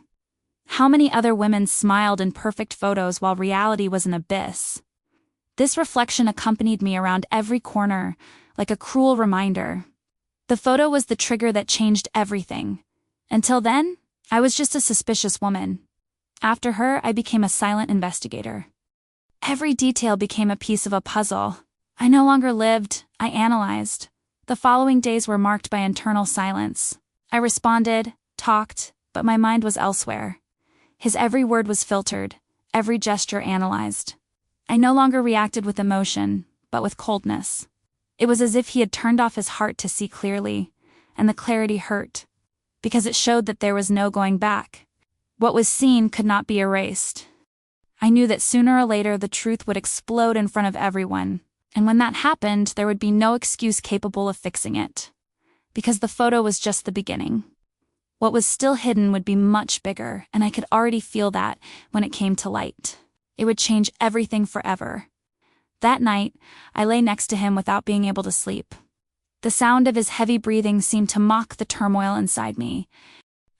Speaker 1: How many other women smiled in perfect photos while reality was an abyss. This reflection accompanied me around every corner, like a cruel reminder. The photo was the trigger that changed everything. Until then, I was just a suspicious woman. After her, I became a silent investigator. Every detail became a piece of a puzzle. I no longer lived, I analyzed. The following days were marked by internal silence. I responded, talked, but my mind was elsewhere. His every word was filtered, every gesture analyzed. I no longer reacted with emotion, but with coldness. It was as if he had turned off his heart to see clearly, and the clarity hurt, because it showed that there was no going back. What was seen could not be erased. I knew that sooner or later the truth would explode in front of everyone, and when that happened, there would be no excuse capable of fixing it. Because the photo was just the beginning. What was still hidden would be much bigger, and I could already feel that when it came to light. It would change everything forever. That night, I lay next to him without being able to sleep. The sound of his heavy breathing seemed to mock the turmoil inside me.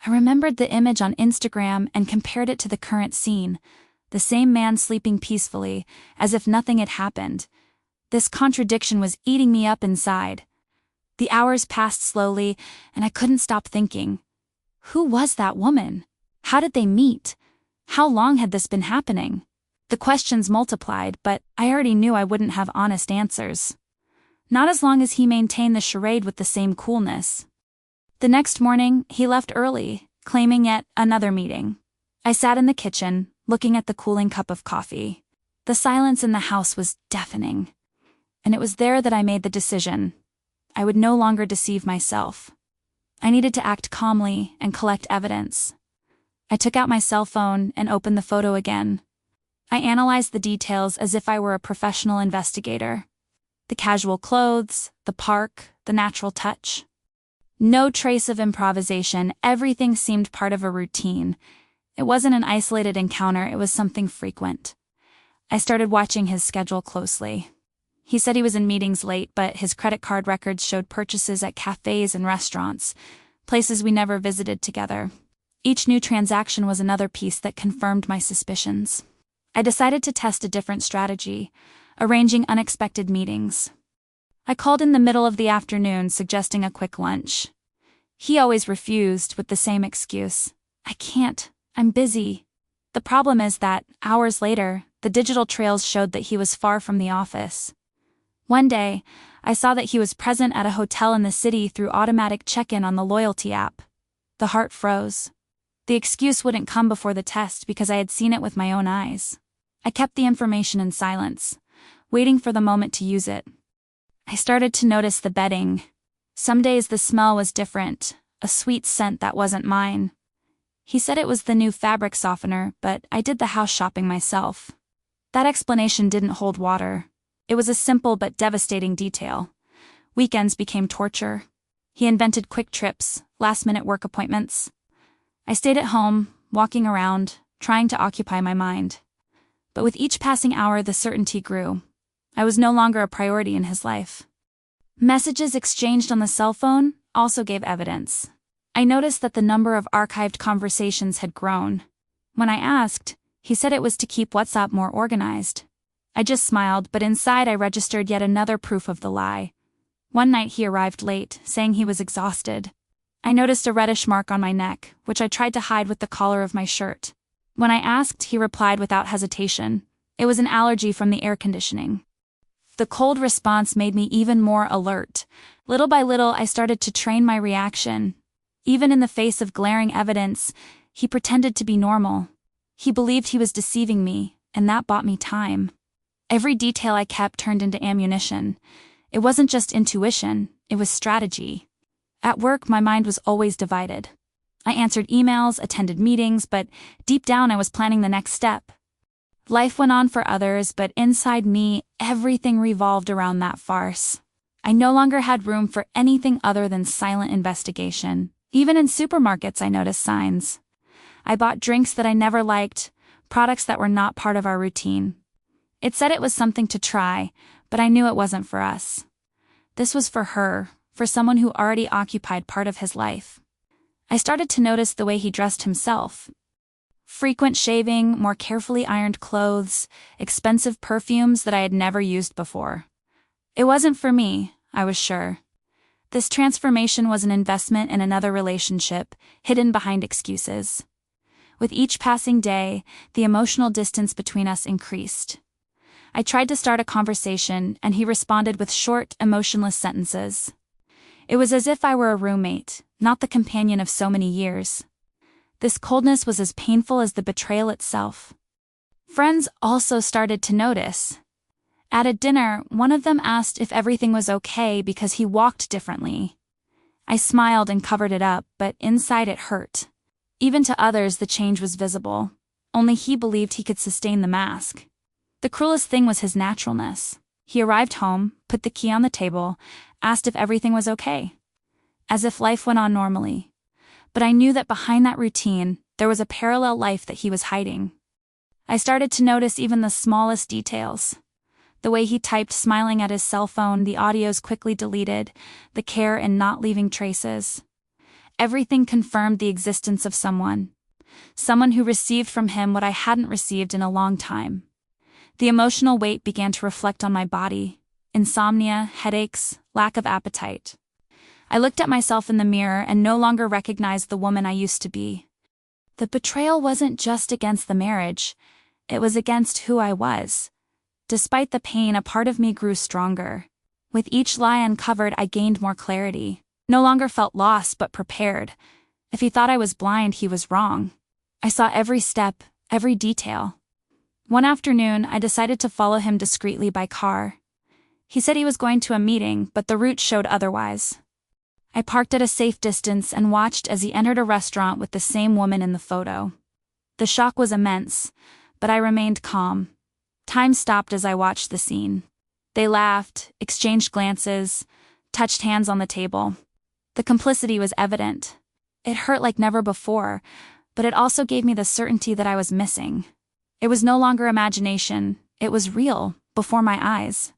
Speaker 1: I remembered the image on Instagram and compared it to the current scene, the same man sleeping peacefully, as if nothing had happened. This contradiction was eating me up inside. The hours passed slowly, and I couldn't stop thinking. Who was that woman? How did they meet? How long had this been happening? The questions multiplied, but I already knew I wouldn't have honest answers. Not as long as he maintained the charade with the same coolness. The next morning, he left early, claiming yet another meeting. I sat in the kitchen, looking at the cooling cup of coffee. The silence in the house was deafening. And it was there that I made the decision. I would no longer deceive myself. I needed to act calmly and collect evidence. I took out my cell phone and opened the photo again. I analyzed the details as if I were a professional investigator. The casual clothes, the park, the natural touch. No trace of improvisation, everything seemed part of a routine. It wasn't an isolated encounter, it was something frequent. I started watching his schedule closely. He said he was in meetings late, but his credit card records showed purchases at cafes and restaurants, places we never visited together. Each new transaction was another piece that confirmed my suspicions. I decided to test a different strategy, arranging unexpected meetings. I called in the middle of the afternoon, suggesting a quick lunch. He always refused with the same excuse. I can't. I'm busy. The problem is that, hours later, the digital trails showed that he was far from the office. One day, I saw that he was present at a hotel in the city through automatic check-in on the loyalty app. The heart froze. The excuse wouldn't come before the test because I had seen it with my own eyes. I kept the information in silence. waiting for the moment to use it. I started to notice the bedding. Some days the smell was different, a sweet scent that wasn't mine. He said it was the new fabric softener, but I did the house shopping myself. That explanation didn't hold water. It was a simple but devastating detail. Weekends became torture. He invented quick trips, last-minute work appointments. I stayed at home, walking around, trying to occupy my mind. But with each passing hour, the certainty grew. I was no longer a priority in his life. Messages exchanged on the cell phone also gave evidence. I noticed that the number of archived conversations had grown. When I asked, he said it was to keep WhatsApp more organized. I just smiled, but inside I registered yet another proof of the lie. One night he arrived late, saying he was exhausted. I noticed a reddish mark on my neck, which I tried to hide with the collar of my shirt. When I asked, he replied without hesitation. It was an allergy from the air conditioning. The cold response made me even more alert. Little by little, I started to train my reaction. Even in the face of glaring evidence, he pretended to be normal. He believed he was deceiving me, and that bought me time. Every detail I kept turned into ammunition. It wasn't just intuition, it was strategy. At work, my mind was always divided. I answered emails, attended meetings, but deep down I was planning the next step. Life went on for others, but inside me, everything revolved around that farce. I no longer had room for anything other than silent investigation. Even in supermarkets, I noticed signs. I bought drinks that I never liked, products that were not part of our routine. It said it was something to try, but I knew it wasn't for us. This was for her, for someone who already occupied part of his life. I started to notice the way he dressed himself. Frequent shaving, more carefully ironed clothes, expensive perfumes that I had never used before. It wasn't for me, I was sure. This transformation was an investment in another relationship, hidden behind excuses. With each passing day, the emotional distance between us increased. I tried to start a conversation, and he responded with short, emotionless sentences. It was as if I were a roommate, not the companion of so many years. This coldness was as painful as the betrayal itself. Friends also started to notice. At a dinner, one of them asked if everything was okay because he walked differently. I smiled and covered it up, but inside it hurt. Even to others, the change was visible. Only he believed he could sustain the mask. The cruelest thing was his naturalness. He arrived home, put the key on the table, asked if everything was okay. As if life went on normally. But I knew that behind that routine, there was a parallel life that he was hiding. I started to notice even the smallest details. The way he typed smiling at his cell phone, the audios quickly deleted, the care in not leaving traces. Everything confirmed the existence of someone. Someone who received from him what I hadn't received in a long time. The emotional weight began to reflect on my body. Insomnia, headaches, lack of appetite. I looked at myself in the mirror and no longer recognized the woman I used to be. The betrayal wasn't just against the marriage, it was against who I was. Despite the pain, a part of me grew stronger. With each lie uncovered, I gained more clarity. No longer felt lost, but prepared. If he thought I was blind, he was wrong. I saw every step, every detail. One afternoon, I decided to follow him discreetly by car. He said he was going to a meeting, but the route showed otherwise. I parked at a safe distance and watched as he entered a restaurant with the same woman in the photo. The shock was immense, but I remained calm. Time stopped as I watched the scene. They laughed, exchanged glances, touched hands on the table. The complicity was evident. It hurt like never before, but it also gave me the certainty that I was missing. It was no longer imagination, it was real, before my eyes.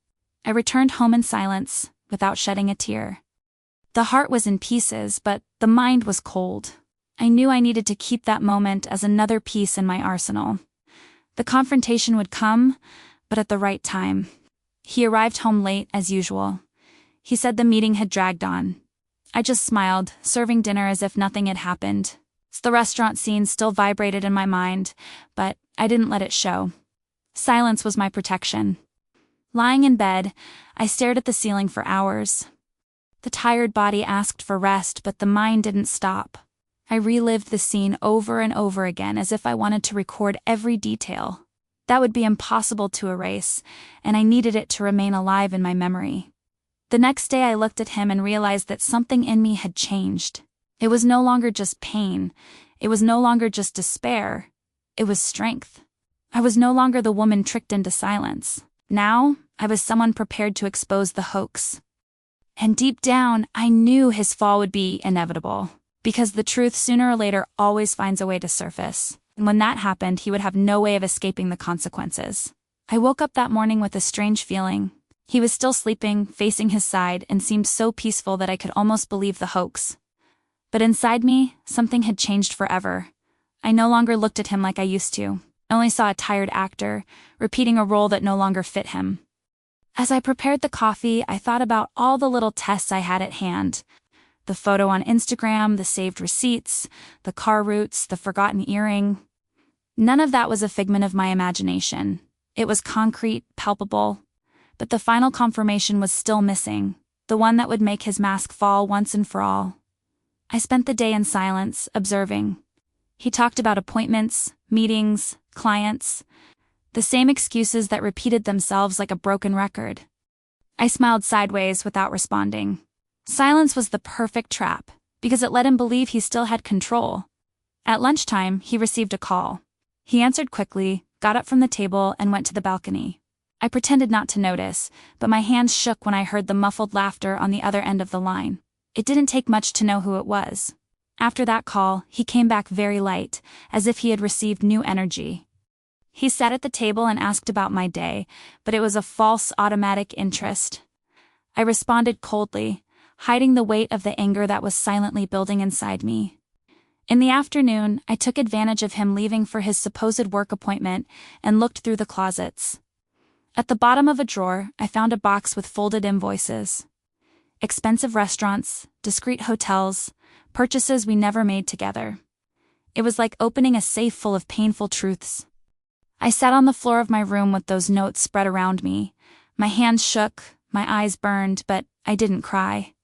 Speaker 1: I returned home in silence, without shedding a tear. The heart was in pieces, but the mind was cold. I knew I needed to keep that moment as another piece in my arsenal. The confrontation would come, but at the right time. He arrived home late, as usual. He said the meeting had dragged on. I just smiled, serving dinner as if nothing had happened. The restaurant scene still vibrated in my mind, but I didn't let it show. Silence was my protection. Lying in bed, I stared at the ceiling for hours. The tired body asked for rest, but the mind didn't stop. I relived the scene over and over again as if I wanted to record every detail. That would be impossible to erase, and I needed it to remain alive in my memory. The next day I looked at him and realized that something in me had changed. It was no longer just pain. It was no longer just despair. It was strength. I was no longer the woman tricked into silence. Now, I was someone prepared to expose the hoax. And deep down, I knew his fall would be inevitable, because the truth sooner or later always finds a way to surface. And when that happened, he would have no way of escaping the consequences. I woke up that morning with a strange feeling. He was still sleeping, facing his side, and seemed so peaceful that I could almost believe the hoax. But inside me, something had changed forever. I no longer looked at him like I used to. I only saw a tired actor, repeating a role that no longer fit him. As I prepared the coffee, I thought about all the little tests I had at hand. The photo on Instagram, the saved receipts, the car routes, the forgotten earring. None of that was a figment of my imagination. It was concrete, palpable. But the final confirmation was still missing, the one that would make his mask fall once and for all. I spent the day in silence, observing. He talked about appointments, meetings, clients, the same excuses that repeated themselves like a broken record. I smiled sideways without responding. Silence was the perfect trap, because it let him believe he still had control. At lunchtime, he received a call. He answered quickly, got up from the table, and went to the balcony. I pretended not to notice, but my hands shook when I heard the muffled laughter on the other end of the line. It didn't take much to know who it was. After that call, he came back very light, as if he had received new energy. He sat at the table and asked about my day, but it was a false automatic interest. I responded coldly, hiding the weight of the anger that was silently building inside me. In the afternoon, I took advantage of him leaving for his supposed work appointment and looked through the closets. At the bottom of a drawer, I found a box with folded invoices. Expensive restaurants, discreet hotels, purchases we never made together. It was like opening a safe full of painful truths. I sat on the floor of my room with those notes spread around me. My hands shook, my eyes burned, but I didn't cry.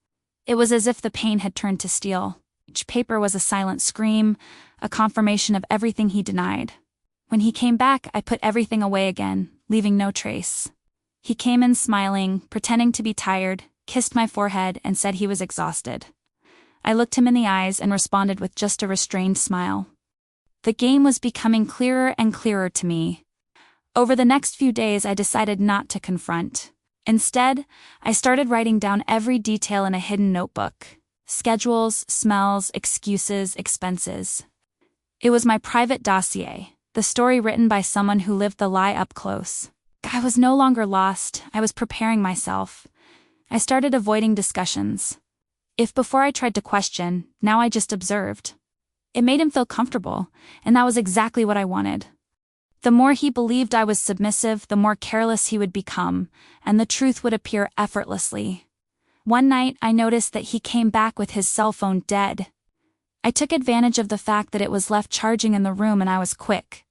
Speaker 1: It was as if the pain had turned to steel. Each paper was a silent scream, a confirmation of everything he denied. When he came back, I put everything away again, leaving no trace. He came in smiling, pretending to be tired, kissed my forehead, and said he was exhausted. I looked him in the eyes and responded with just a restrained smile. The game was becoming clearer and clearer to me. Over the next few days, I decided not to confront. Instead, I started writing down every detail in a hidden notebook. Schedules, smells, excuses, expenses. It was my private dossier, the story written by someone who lived the lie up close. I was no longer lost, I was preparing myself. I started avoiding discussions. If before I tried to question, now I just observed. It made him feel comfortable, and that was exactly what I wanted. The more he believed I was submissive, the more careless he would become, and the truth would appear effortlessly. One night, I noticed that he came back with his cell phone dead. I took advantage of the fact that it was left charging in the room and I was quick.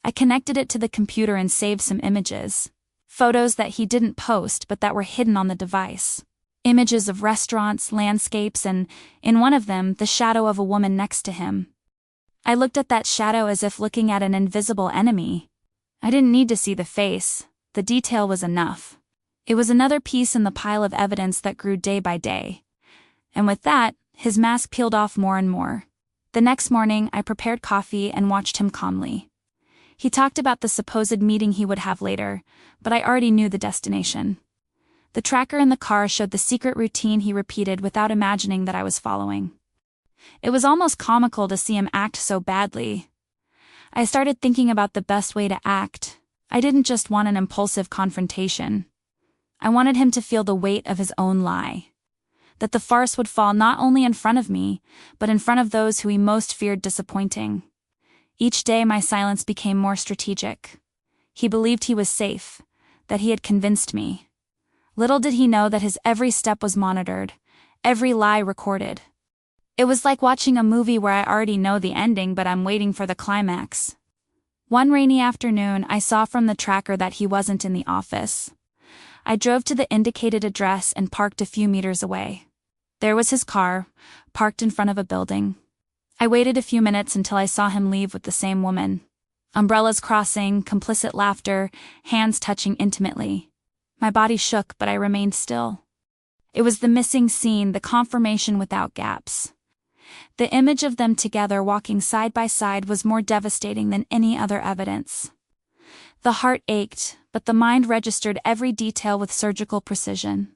Speaker 1: I connected it to the computer and saved some images. Photos that he didn't post but that were hidden on the device. Images of restaurants, landscapes, and, in one of them, the shadow of a woman next to him. I looked at that shadow as if looking at an invisible enemy. I didn't need to see the face. The detail was enough. It was another piece in the pile of evidence that grew day by day. And with that, his mask peeled off more and more. The next morning, I prepared coffee and watched him calmly. He talked about the supposed meeting he would have later, but I already knew the destination. The tracker in the car showed the secret routine he repeated without imagining that I was following. It was almost comical to see him act so badly. I started thinking about the best way to act. I didn't just want an impulsive confrontation. I wanted him to feel the weight of his own lie. That the farce would fall not only in front of me, but in front of those who he most feared disappointing. Each day my silence became more strategic. He believed he was safe, that he had convinced me. Little did he know that his every step was monitored, every lie recorded. It was like watching a movie where I already know the ending but I'm waiting for the climax. One rainy afternoon, I saw from the tracker that he wasn't in the office. I drove to the indicated address and parked a few meters away. There was his car, parked in front of a building. I waited a few minutes until I saw him leave with the same woman. Umbrellas crossing, complicit laughter, hands touching intimately. My body shook, but I remained still. It was the missing scene, the confirmation without gaps. The image of them together walking side by side was more devastating than any other evidence. The heart ached, but the mind registered every detail with surgical precision.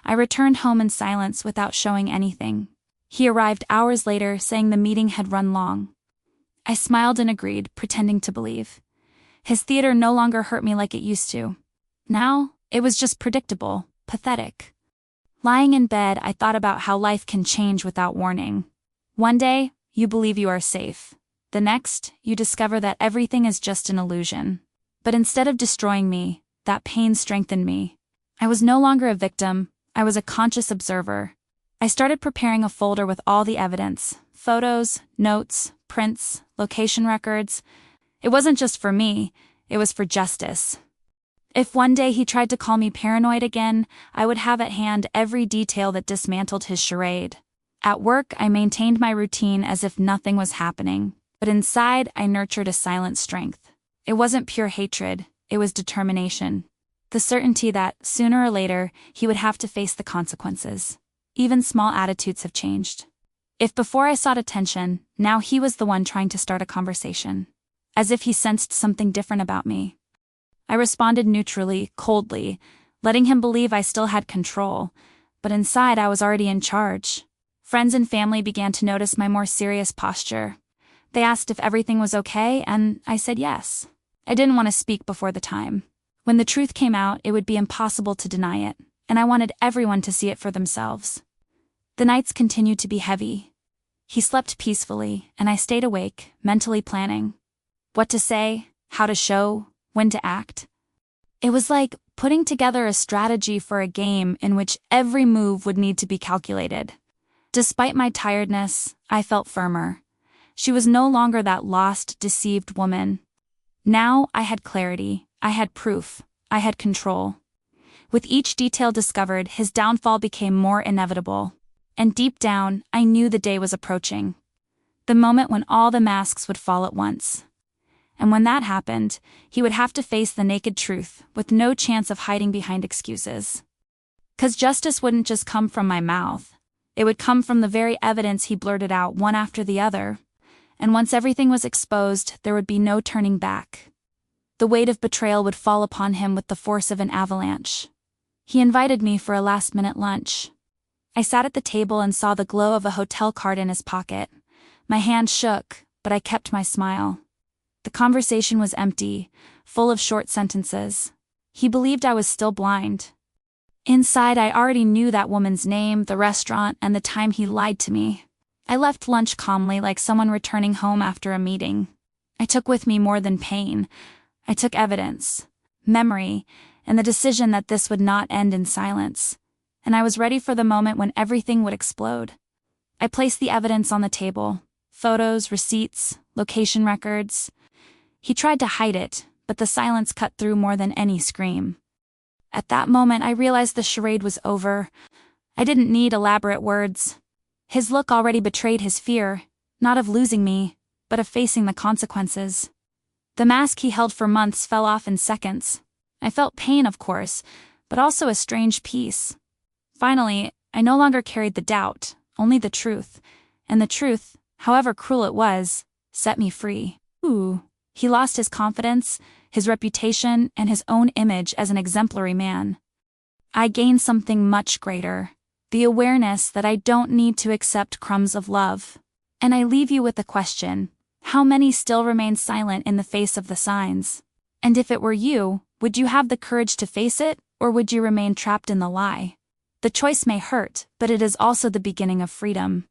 Speaker 1: I returned home in silence without showing anything. He arrived hours later, saying the meeting had run long. I smiled and agreed, pretending to believe. His theater no longer hurt me like it used to. Now, it was just predictable, pathetic. Lying in bed, I thought about how life can change without warning. One day, you believe you are safe. The next, you discover that everything is just an illusion. But instead of destroying me, that pain strengthened me. I was no longer a victim, I was a conscious observer. I started preparing a folder with all the evidence, photos, notes, prints, location records. It wasn't just for me, it was for justice. If one day he tried to call me paranoid again, I would have at hand every detail that dismantled his charade. At work, I maintained my routine as if nothing was happening, but inside, I nurtured a silent strength. It wasn't pure hatred, it was determination. The certainty that, sooner or later, he would have to face the consequences. Even small attitudes have changed. If before I sought attention, now he was the one trying to start a conversation. As if he sensed something different about me. I responded neutrally, coldly, letting him believe I still had control, but inside I was already in charge. Friends and family began to notice my more serious posture. They asked if everything was okay, and I said yes. I didn't want to speak before the time. When the truth came out, it would be impossible to deny it, and I wanted everyone to see it for themselves. The nights continued to be heavy. He slept peacefully, and I stayed awake, mentally planning. What to say, how to show, when to act. It was like putting together a strategy for a game in which every move would need to be calculated. Despite my tiredness, I felt firmer. She was no longer that lost, deceived woman. Now I had clarity, I had proof, I had control. With each detail discovered, his downfall became more inevitable. And deep down, I knew the day was approaching. The moment when all the masks would fall at once. And when that happened, he would have to face the naked truth, with no chance of hiding behind excuses. 'Cause justice wouldn't just come from my mouth. It would come from the very evidence he blurted out one after the other. And once everything was exposed, there would be no turning back. The weight of betrayal would fall upon him with the force of an avalanche. He invited me for a last-minute lunch. I sat at the table and saw the glow of a hotel card in his pocket. My hand shook, but I kept my smile. The conversation was empty, full of short sentences. He believed I was still blind. Inside, I already knew that woman's name, the restaurant, and the time he lied to me. I left lunch calmly, like someone returning home after a meeting. I took with me more than pain. I took evidence, memory, and the decision that this would not end in silence. And I was ready for the moment when everything would explode. I placed the evidence on the table. Photos, receipts, location records. He tried to hide it, but the silence cut through more than any scream. At that moment, I realized the charade was over. I didn't need elaborate words. His look already betrayed his fear, not of losing me, but of facing the consequences. The mask he held for months fell off in seconds. I felt pain, of course, but also a strange peace. Finally, I no longer carried the doubt, only the truth. And the truth, however cruel it was, set me free. He lost his confidence, his reputation, and his own image as an exemplary man. I gained something much greater, the awareness that I don't need to accept crumbs of love. And I leave you with a question: how many still remain silent in the face of the signs? And if it were you, would you have the courage to face it, or would you remain trapped in the lie? The choice may hurt, but it is also the beginning of freedom.